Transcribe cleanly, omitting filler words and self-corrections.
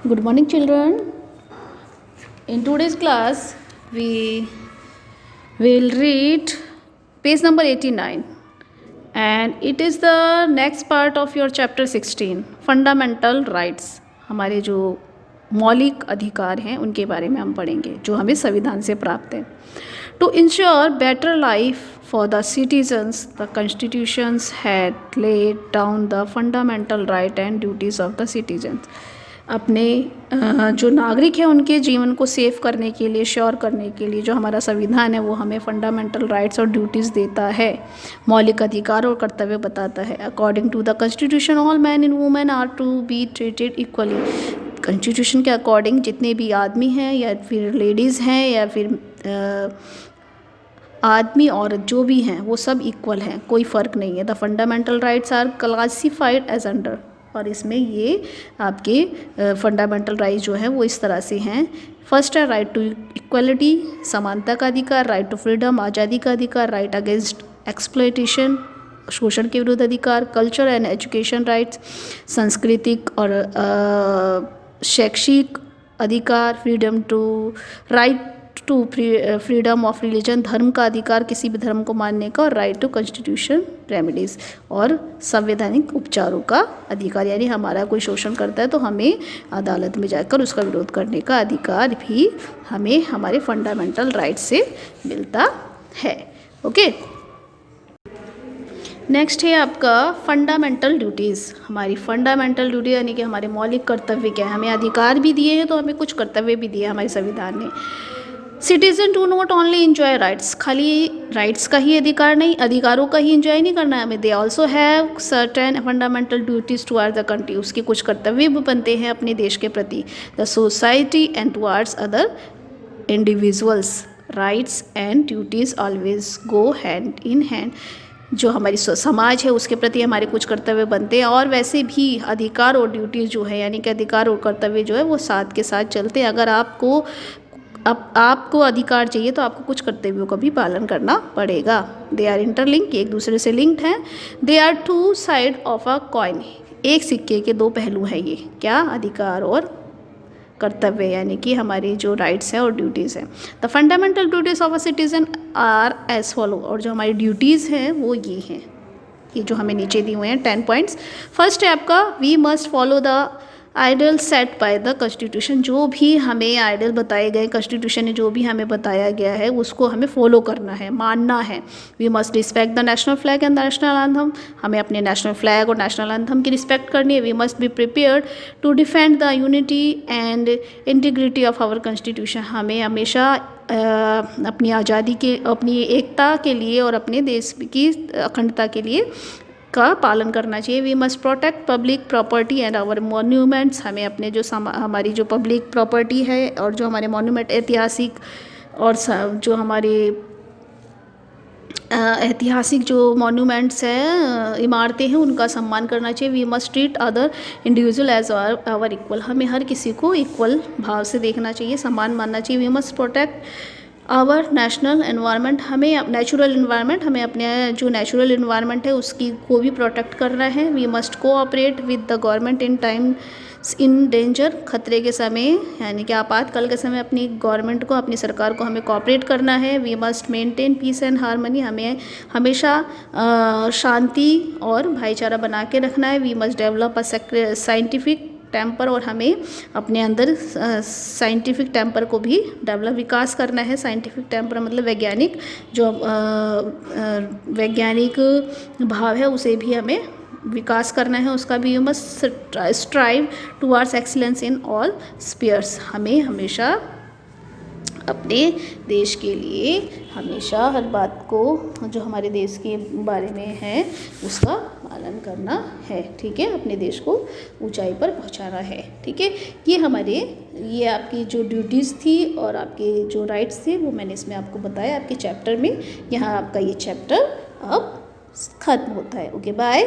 Good morning, children. In today's class, we will read page number 89, and it is the next part of your chapter 16, Fundamental Rights. हमारे जो मौलिक अधिकार हैं उनके बारे में हम पढ़ेंगे जो हमें संविधान से प्राप्त हैं. To ensure better life for the citizens, the constitutions had laid down the fundamental right and duties of the citizens. अपने जो नागरिक हैं उनके जीवन को सेव करने के लिए, श्योर करने के लिए जो हमारा संविधान है वो हमें फंडामेंटल राइट्स और ड्यूटीज़ देता है, मौलिक अधिकार और कर्तव्य बताता है. According to the constitution all man and women are to be treated equally. Constitution के अकॉर्डिंग जितने भी आदमी हैं या फिर लेडीज़ हैं या फिर आदमी औरत जो भी हैं वो सब इक्वल हैं, कोई फ़र्क नहीं है. The fundamental rights are classified as under, और इसमें ये आपके फंडामेंटल राइट्स जो हैं वो इस तरह से हैं. फर्स्ट है राइट टू इक्वलिटी, समानता का अधिकार. राइट टू फ्रीडम, आज़ादी का अधिकार. राइट अगेंस्ट एक्सप्लॉयटेशन, शोषण के विरुद्ध अधिकार. कल्चर एंड एजुकेशन राइट्स, सांस्कृतिक और शैक्षिक अधिकार. Freedom to right to freedom of religion, धर्म का अधिकार, किसी भी धर्म को मानने का. और राइट टू कॉन्स्टिट्यूशन रेमेडीज़, और संवैधानिक उपचारों का अधिकार. यानी हमारा कोई शोषण करता है तो हमें अदालत में जाकर उसका विरोध करने का अधिकार भी हमें हमारे फंडामेंटल राइट से मिलता है. ओके, नेक्स्ट है आपका फंडामेंटल ड्यूटीज़. हमारी फंडामेंटल ड्यूटी यानी कि हमारे मौलिक कर्तव्य क्या है. हमें अधिकार भी दिए हैं तो हमें कुछ कर्तव्य भी दिए हैं हमारे संविधान ने. Citizen do not only enjoy rights, खाली राइट्स का ही अधिकार नहीं, अधिकारों का ही इंजॉय नहीं करना है हमें. They also have certain fundamental duties towards the country, उसके कुछ कर्तव्य भी बनते हैं अपने देश के प्रति. The society and towards other individuals. Rights and duties always go hand in hand. जो हमारी समाज है उसके प्रति हमारे कुछ कर्तव्य बनते हैं, और वैसे भी अधिकार और ड्यूटीज़ जो है यानी कि अधिकार और कर्तव्य जो है वो साथ के साथ चलते हैं. अगर आपको अधिकार चाहिए तो आपको कुछ कर्तव्यों का भी पालन करना पड़ेगा. दे आर इंटरलिंक, एक दूसरे से लिंक्ड हैं. They are two side of a coin, एक सिक्के के दो पहलू हैं ये. क्या? अधिकार और कर्तव्य, यानी कि हमारी जो राइट्स हैं और ड्यूटीज़ हैं. The fundamental duties of a citizen are as follow, और जो हमारी ड्यूटीज़ हैं वो ये हैं, ये जो हमें नीचे दिए हुए हैं 10 पॉइंट्स. फर्स्ट है आपका we must follow the ideal set by the constitution. जो भी हमें आइडल बताए गए कॉन्स्टिट्यूशन ने जो भी हमें बताया गया है उसको हमें फॉलो करना है, मानना है. We must respect the national flag and the national anthem, हमें अपने नेशनल फ्लैग और नेशनल एंथम की रिस्पेक्ट करनी है. We must be prepared to defend the unity and integrity of our constitution, हमें हमेशा अपनी आज़ादी के, अपनी एकता के लिए और अपने देश की अखंडता के लिए का पालन करना चाहिए. We must protect public property and our monuments, हमें अपने जो हमारी जो पब्लिक प्रॉपर्टी है और जो हमारे मॉन्यूमेंट ऐतिहासिक और जो हमारे ऐतिहासिक जो मॉन्यूमेंट्स हैं, इमारतें हैं, उनका सम्मान करना चाहिए. We must treat other individual as our equal, हमें हर किसी को इक्वल भाव से देखना चाहिए, सम्मान मानना चाहिए. We must protect our national environment, हमें नेचुरल इन्वायरमेंट, हमें अपने जो नेचुरल इन्वायरमेंट है उसकी को भी प्रोटेक्ट करना है. We must cooperate with the government in times in danger, खतरे के समय यानी कि आपातकाल के समय अपनी गवर्नमेंट को, अपनी सरकार को हमें कोऑपरेट करना है. We must maintain peace and harmony, हमें हमेशा शांति और भाईचारा बना के रखना है. We must develop a scientific temper, और हमें अपने अंदर साइंटिफिक टेम्पर को भी डेवलप, विकास करना है. साइंटिफिक टेम्पर मतलब वैज्ञानिक जो वैज्ञानिक भाव है उसे भी हमें विकास करना है, उसका भी. Must strive towards excellence in all spheres, हमें हमेशा अपने देश के लिए हमेशा हर बात को जो हमारे देश के बारे में है उसका पालन करना है. ठीक है, अपने देश को ऊंचाई पर पहुंचाना है. ठीक है, ये आपकी जो ड्यूटीज़ थी और आपके जो राइट्स थे वो मैंने इसमें आपको बताया आपके चैप्टर में. यहाँ आपका ये चैप्टर अब ख़त्म होता है. Okay, bye.